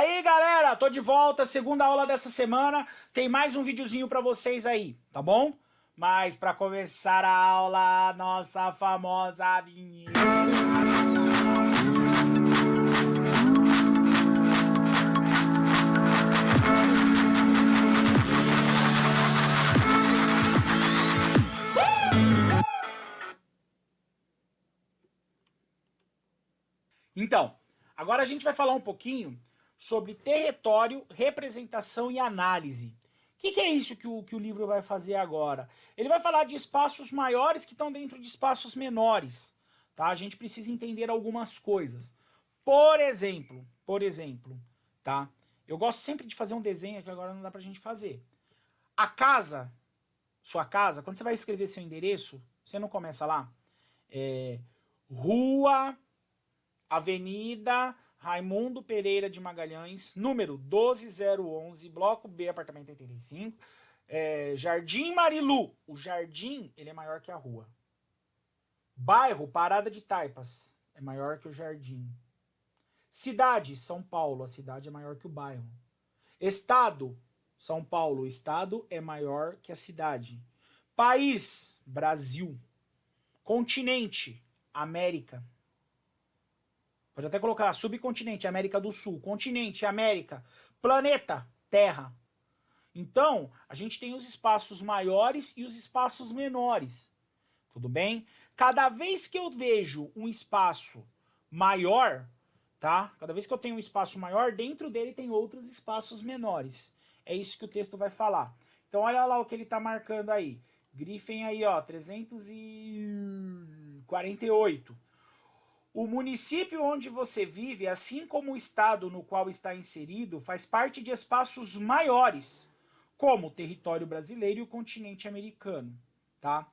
aí, galera, tô de volta, segunda aula dessa semana, tem mais um videozinho pra vocês aí, tá bom? Mas pra começar a aula, nossa famosa vinheta. Então, agora a gente vai falar um pouquinho sobre território, representação e análise. O que é isso que o livro vai fazer agora? Ele vai falar de espaços maiores que estão dentro de espaços menores. Tá? A gente precisa entender algumas coisas. Por exemplo, tá? Eu gosto sempre de fazer um desenho que agora não dá pra gente fazer. A casa, sua casa, quando você vai escrever seu endereço, você não começa lá? Rua Avenida Raimundo Pereira de Magalhães, número 12011, Bloco B, apartamento 85, Jardim Marilu. O jardim, ele é maior que a rua. Bairro, Parada de Taipas, é maior que o jardim. Cidade, São Paulo, a cidade é maior que o bairro. Estado, São Paulo, o estado é maior que a cidade. País, Brasil. Continente, América. Pode até colocar subcontinente, América do Sul. Continente, América. Planeta, Terra. Então, a gente tem os espaços maiores e os espaços menores. Tudo bem? Cada vez que eu vejo um espaço maior, tá? Cada vez que eu tenho um espaço maior, dentro dele tem outros espaços menores. É isso que o texto vai falar. Então, olha lá o que ele está marcando aí. Grifem aí, ó, 348. O município onde você vive, assim como o estado no qual está inserido, faz parte de espaços maiores, como o território brasileiro e o continente americano, tá?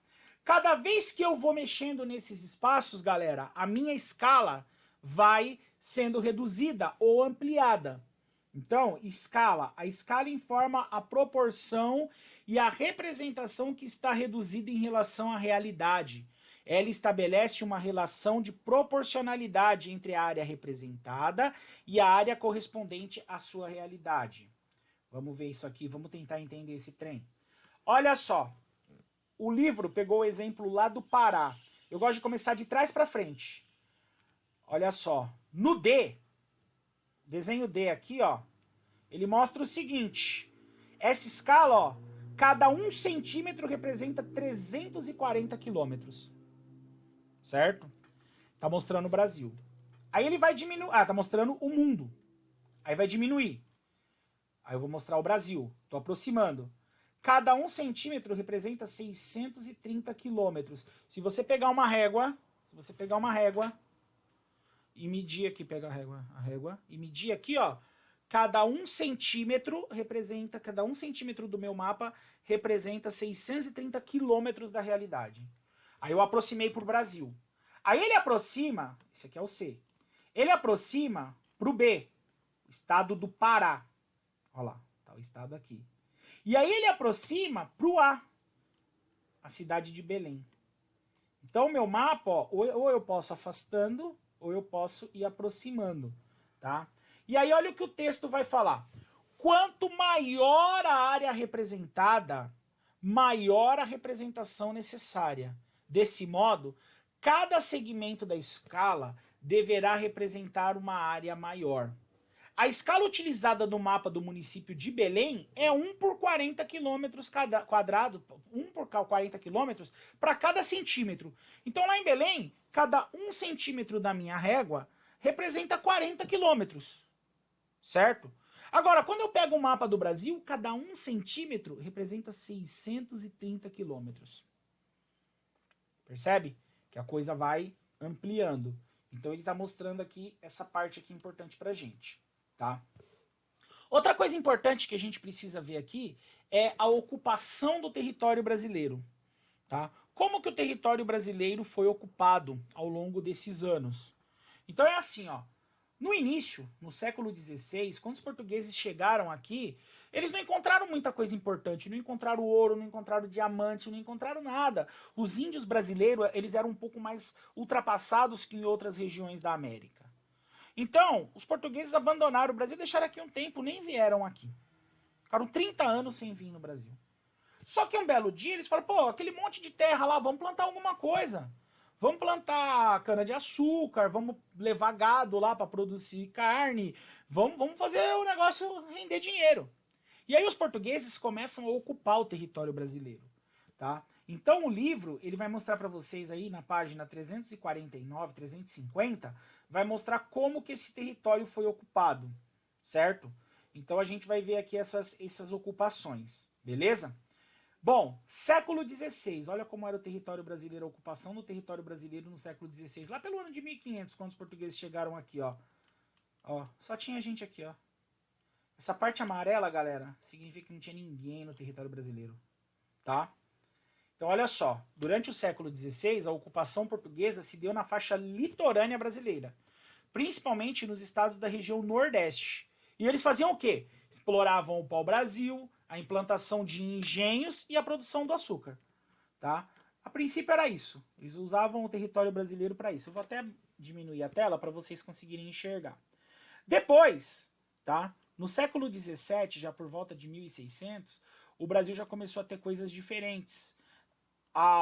Cada vez que eu vou mexendo nesses espaços, galera, a minha escala vai sendo reduzida ou ampliada. Então, escala. A escala informa a proporção e a representação que está reduzida em relação à realidade. Ela estabelece uma relação de proporcionalidade entre a área representada e a área correspondente à sua realidade. Vamos ver isso aqui, vamos tentar entender esse trem. Olha só, o livro pegou o exemplo lá do Pará. Eu gosto de começar de trás para frente. Olha só, no D, desenho D aqui, ó, ele mostra o seguinte. Essa escala, ó, cada 1 centímetro representa 340 quilômetros. Certo? Tá mostrando o Brasil. Aí ele vai diminuir. Ah, tá mostrando o mundo. Aí vai diminuir. Aí eu vou mostrar o Brasil. Tô aproximando. Cada 1 centímetro representa 630 quilômetros. Se você pegar uma régua, e medir aqui, pega a régua, e medir aqui, ó, cada 1 centímetro do meu mapa representa 630 quilômetros da realidade. Aí eu aproximei pro Brasil. Aí ele aproxima, esse aqui é o C, ele aproxima pro B, o estado do Pará. Olha lá, tá o estado aqui. E aí ele aproxima pro A, a cidade de Belém. Então o meu mapa, ó, ou eu posso afastando, ou eu posso ir aproximando, tá? E aí olha o que o texto vai falar. Quanto maior a área representada, maior a representação necessária. Desse modo, cada segmento da escala deverá representar uma área maior. A escala utilizada no mapa do município de Belém é 1 por 40 quilômetros quadrado, 1 por 40 quilômetros para cada centímetro. Então lá em Belém, cada 1 centímetro da minha régua representa 40 quilômetros, certo? Agora, quando eu pego o mapa do Brasil, cada 1 centímetro representa 630 quilômetros. Percebe? Que a coisa vai ampliando. Então ele está mostrando aqui essa parte aqui importante pra gente, tá? Outra coisa importante que a gente precisa ver aqui é a ocupação do território brasileiro, tá? Como que o território brasileiro foi ocupado ao longo desses anos? Então é assim, ó. No início, no século XVI, quando os portugueses chegaram aqui, eles não encontraram muita coisa importante, não encontraram ouro, não encontraram diamante, não encontraram nada. Os índios brasileiros, eles eram um pouco mais ultrapassados que em outras regiões da América. Então, os portugueses abandonaram o Brasil, deixaram aqui um tempo, nem vieram aqui. Ficaram 30 anos sem vir no Brasil. Só que um belo dia eles falaram, pô, aquele monte de terra lá, vamos plantar alguma coisa. Vamos plantar cana-de-açúcar, vamos levar gado lá para produzir carne, vamos fazer o negócio render dinheiro. E aí os portugueses começam a ocupar o território brasileiro, tá? Então o livro, ele vai mostrar para vocês aí na página 349, 350, vai mostrar como que esse território foi ocupado, certo? Então a gente vai ver aqui essas ocupações, beleza? Bom, século XVI, olha como era o território brasileiro, a ocupação do território brasileiro no século XVI, lá pelo ano de 1500, quando os portugueses chegaram aqui, ó. Ó, só tinha gente aqui, ó. Essa parte amarela, galera, significa que não tinha ninguém no território brasileiro, tá? Então, olha só, durante o século XVI, a ocupação portuguesa se deu na faixa litorânea brasileira, principalmente nos estados da região Nordeste. E eles faziam o quê? Exploravam o pau-brasil, a implantação de engenhos e a produção do açúcar, tá? A princípio era isso. Eles usavam o território brasileiro para isso. Eu vou até diminuir a tela para vocês conseguirem enxergar. Depois, tá? No século XVII, já por volta de 1600, o Brasil já começou a ter coisas diferentes.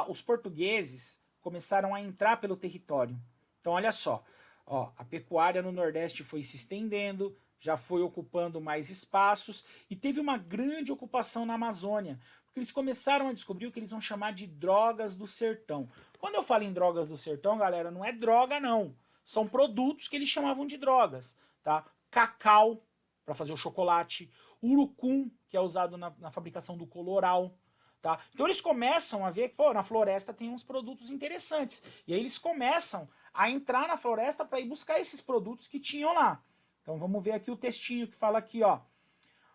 Os portugueses começaram a entrar pelo território. Então, olha só, ó, a pecuária no Nordeste foi se estendendo, já foi ocupando mais espaços e teve uma grande ocupação na Amazônia, porque eles começaram a descobrir o que eles vão chamar de drogas do sertão. Quando eu falo em drogas do sertão, galera, não é droga não, são produtos que eles chamavam de drogas, tá? Cacau, para fazer o chocolate, urucum, que é usado na fabricação do coloral, tá? Então eles começam a ver que pô, na floresta tem uns produtos interessantes, e aí eles começam a entrar na floresta para ir buscar esses produtos que tinham lá. Então vamos ver aqui o textinho que fala aqui, ó.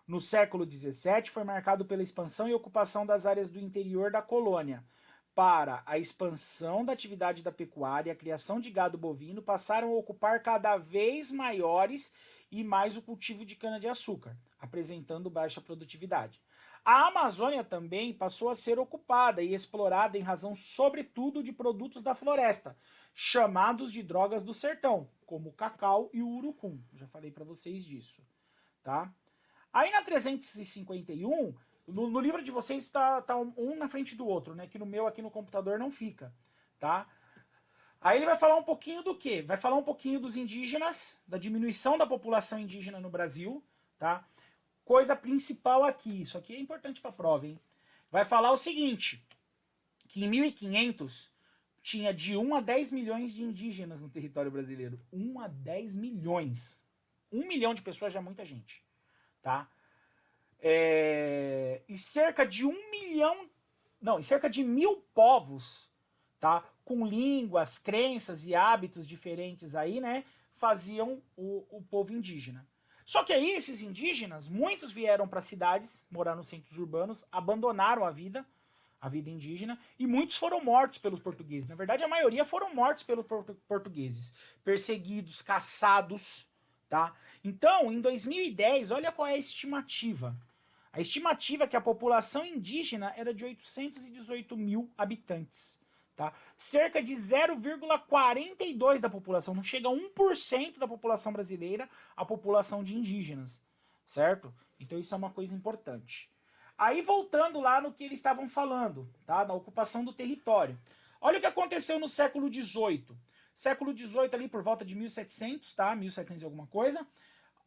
No século XVII foi marcado pela expansão e ocupação das áreas do interior da colônia. Para a expansão da atividade da pecuária e a criação de gado bovino, passaram a ocupar cada vez maiores e mais o cultivo de cana-de-açúcar, apresentando baixa produtividade. A Amazônia também passou a ser ocupada e explorada em razão, sobretudo, de produtos da floresta, chamados de drogas do sertão, como o cacau e o urucum. Já falei para vocês disso, tá? Aí na 351, no livro de vocês tá um na frente do outro, né? Que no meu aqui no computador não fica, tá? Aí ele vai falar um pouquinho do quê? Vai falar um pouquinho dos indígenas, da diminuição da população indígena no Brasil, tá? Coisa principal aqui, isso aqui é importante para a prova, hein? Vai falar o seguinte, que em 1500 tinha de 1 a 10 milhões de indígenas no território brasileiro. 1 a 10 milhões. 1 milhão de pessoas já é muita gente, tá? E cerca de 1 milhão, não, e cerca de 1000 povos, tá? Com línguas, crenças e hábitos diferentes aí, né? Faziam o povo indígena. Só que aí esses indígenas, muitos vieram para cidades, morar nos centros urbanos, abandonaram a vida indígena, e muitos foram mortos pelos portugueses. Na verdade, a maioria foram mortos pelos portugueses, perseguidos, caçados, tá? Então, em 2010, olha qual é a estimativa. A estimativa é que a população indígena era de 818 mil habitantes. Tá? Cerca de 0,42% da população, não chega a 1% da população brasileira, a população de indígenas, certo? Então isso é uma coisa importante. Aí voltando lá no que eles estavam falando, tá? Na ocupação do território. Olha o que aconteceu no século XVIII. Século XVIII ali por volta de 1700, tá? 1700 e alguma coisa.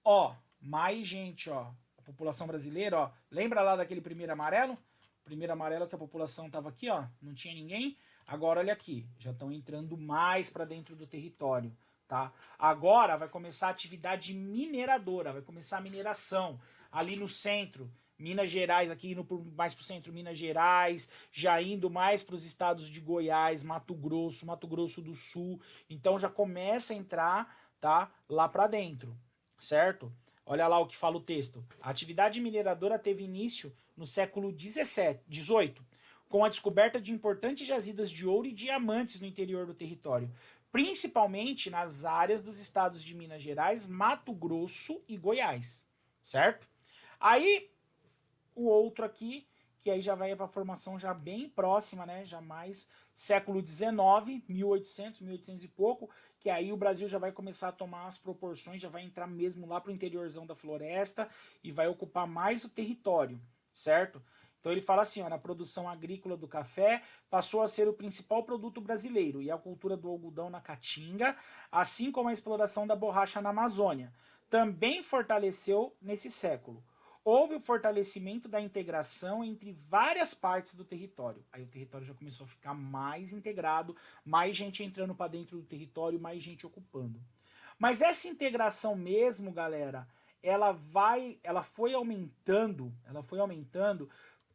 Ó, mais gente, ó. A população brasileira, ó. Lembra lá daquele primeiro amarelo? O primeiro amarelo que a população tava aqui, ó. Não tinha ninguém. Agora, olha aqui, já estão entrando mais para dentro do território, tá? Agora vai começar a atividade mineradora, vai começar a mineração. Ali no centro, Minas Gerais, aqui indo mais para o centro, Minas Gerais, já indo mais para os estados de Goiás, Mato Grosso do Sul. Então já começa a entrar, tá? Lá para dentro, certo? Olha lá o que fala o texto. A atividade mineradora teve início no século XVIII, com a descoberta de importantes jazidas de ouro e diamantes no interior do território, principalmente nas áreas dos estados de Minas Gerais, Mato Grosso e Goiás, certo? Aí, o outro aqui, que aí já vai para a formação já bem próxima, né? Já mais século XIX, 1800 e pouco, que aí o Brasil já vai começar a tomar as proporções, já vai entrar mesmo lá para o interiorzão da floresta e vai ocupar mais o território, certo? Então ele fala assim, ó, na produção agrícola do café passou a ser o principal produto brasileiro e a cultura do algodão na Caatinga, assim como a exploração da borracha na Amazônia, também fortaleceu nesse século. Houve o fortalecimento da integração entre várias partes do território. Aí o território já começou a ficar mais integrado, mais gente entrando para dentro do território, mais gente ocupando. Mas essa integração mesmo, galera, ela foi aumentando,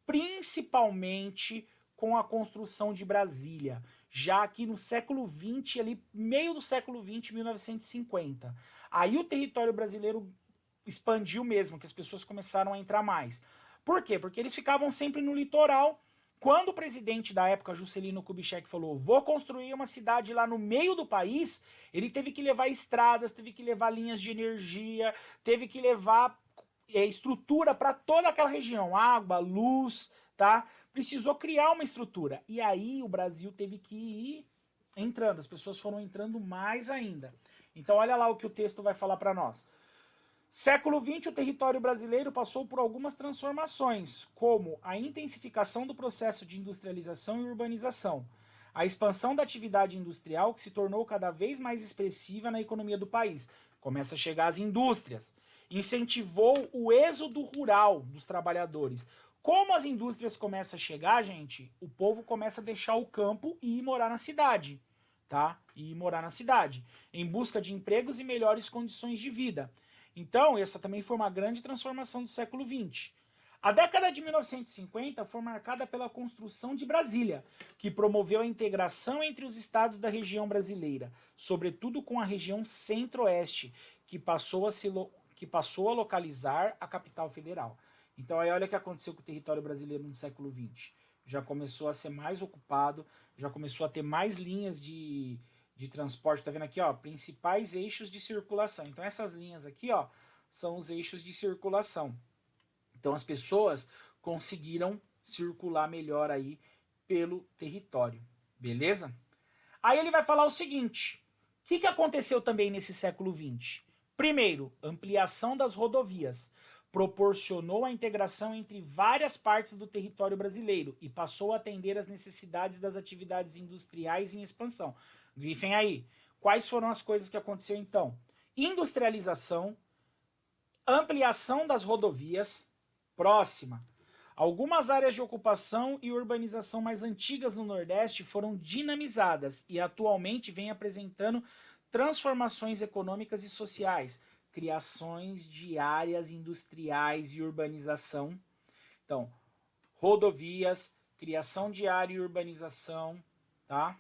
principalmente com a construção de Brasília, já aqui no século XX, ali meio do século XX, 1950. Aí o território brasileiro expandiu mesmo, que as pessoas começaram a entrar mais. Por quê? Porque eles ficavam sempre no litoral. Quando o presidente da época, Juscelino Kubitschek, falou: vou construir uma cidade lá no meio do país, ele teve que levar estradas, teve que levar linhas de energia, teve que levar estrutura para toda aquela região, água, luz, tá? Precisou criar uma estrutura. E aí o Brasil teve que ir entrando, as pessoas foram entrando mais ainda. Então olha lá o que o texto vai falar para nós. Século XX, o território brasileiro passou por algumas transformações, como a intensificação do processo de industrialização e urbanização, a expansão da atividade industrial, que se tornou cada vez mais expressiva na economia do país. Começa a chegar as indústrias. Incentivou o êxodo rural dos trabalhadores. Como as indústrias começam a chegar, gente, o povo começa a deixar o campo e ir morar na cidade, tá? E ir morar na cidade, em busca de empregos e melhores condições de vida. Então, essa também foi uma grande transformação do século XX. A década de 1950 foi marcada pela construção de Brasília, que promoveu a integração entre os estados da região brasileira, sobretudo com a região centro-oeste, que passou a localizar a capital federal. Então, aí olha o que aconteceu com o território brasileiro no século XX. Já começou a ser mais ocupado, já começou a ter mais linhas de transporte, tá vendo aqui, ó, principais eixos de circulação. Então essas linhas aqui, ó, são os eixos de circulação. Então as pessoas conseguiram circular melhor aí pelo território, beleza? Aí ele vai falar o seguinte, o que aconteceu também nesse século XX? Primeiro, ampliação das rodovias. Proporcionou a integração entre várias partes do território brasileiro e passou a atender às necessidades das atividades industriais em expansão. Grifem aí. Quais foram as coisas que aconteceu então? Industrialização, ampliação das rodovias, próxima. Algumas áreas de ocupação e urbanização mais antigas no Nordeste foram dinamizadas e atualmente vêm apresentando transformações econômicas e sociais, criações de áreas industriais e urbanização. Então, rodovias, criação de área e urbanização, tá?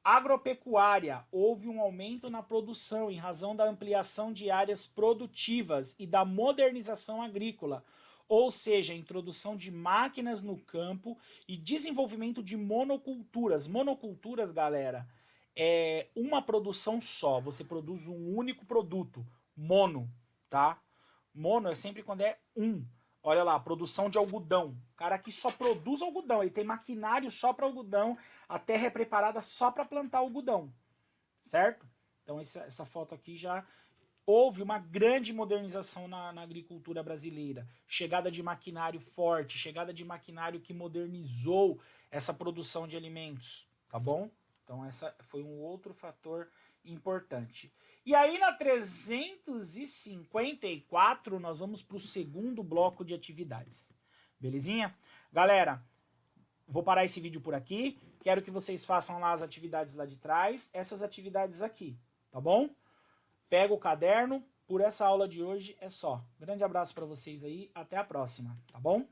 Agropecuária, houve um aumento na produção em razão da ampliação de áreas produtivas e da modernização agrícola, ou seja, a introdução de máquinas no campo e desenvolvimento de monoculturas. Monoculturas, galera, é uma produção só, você produz um único produto, mono, tá? Mono é sempre quando é um. Olha lá, produção de algodão. O cara aqui só produz algodão, ele tem maquinário só para algodão, a terra é preparada só para plantar algodão, certo? Então essa foto aqui já houve uma grande modernização na agricultura brasileira. Chegada de maquinário forte, chegada de maquinário que modernizou essa produção de alimentos, tá bom? Então essa foi um outro fator importante. E aí na 354 nós vamos para o segundo bloco de atividades. Belezinha? Galera, vou parar esse vídeo por aqui. Quero que vocês façam lá as atividades lá de trás. Essas atividades aqui, tá bom? Pega o caderno. Por essa aula de hoje é só. Grande abraço para vocês aí. Até a próxima, tá bom?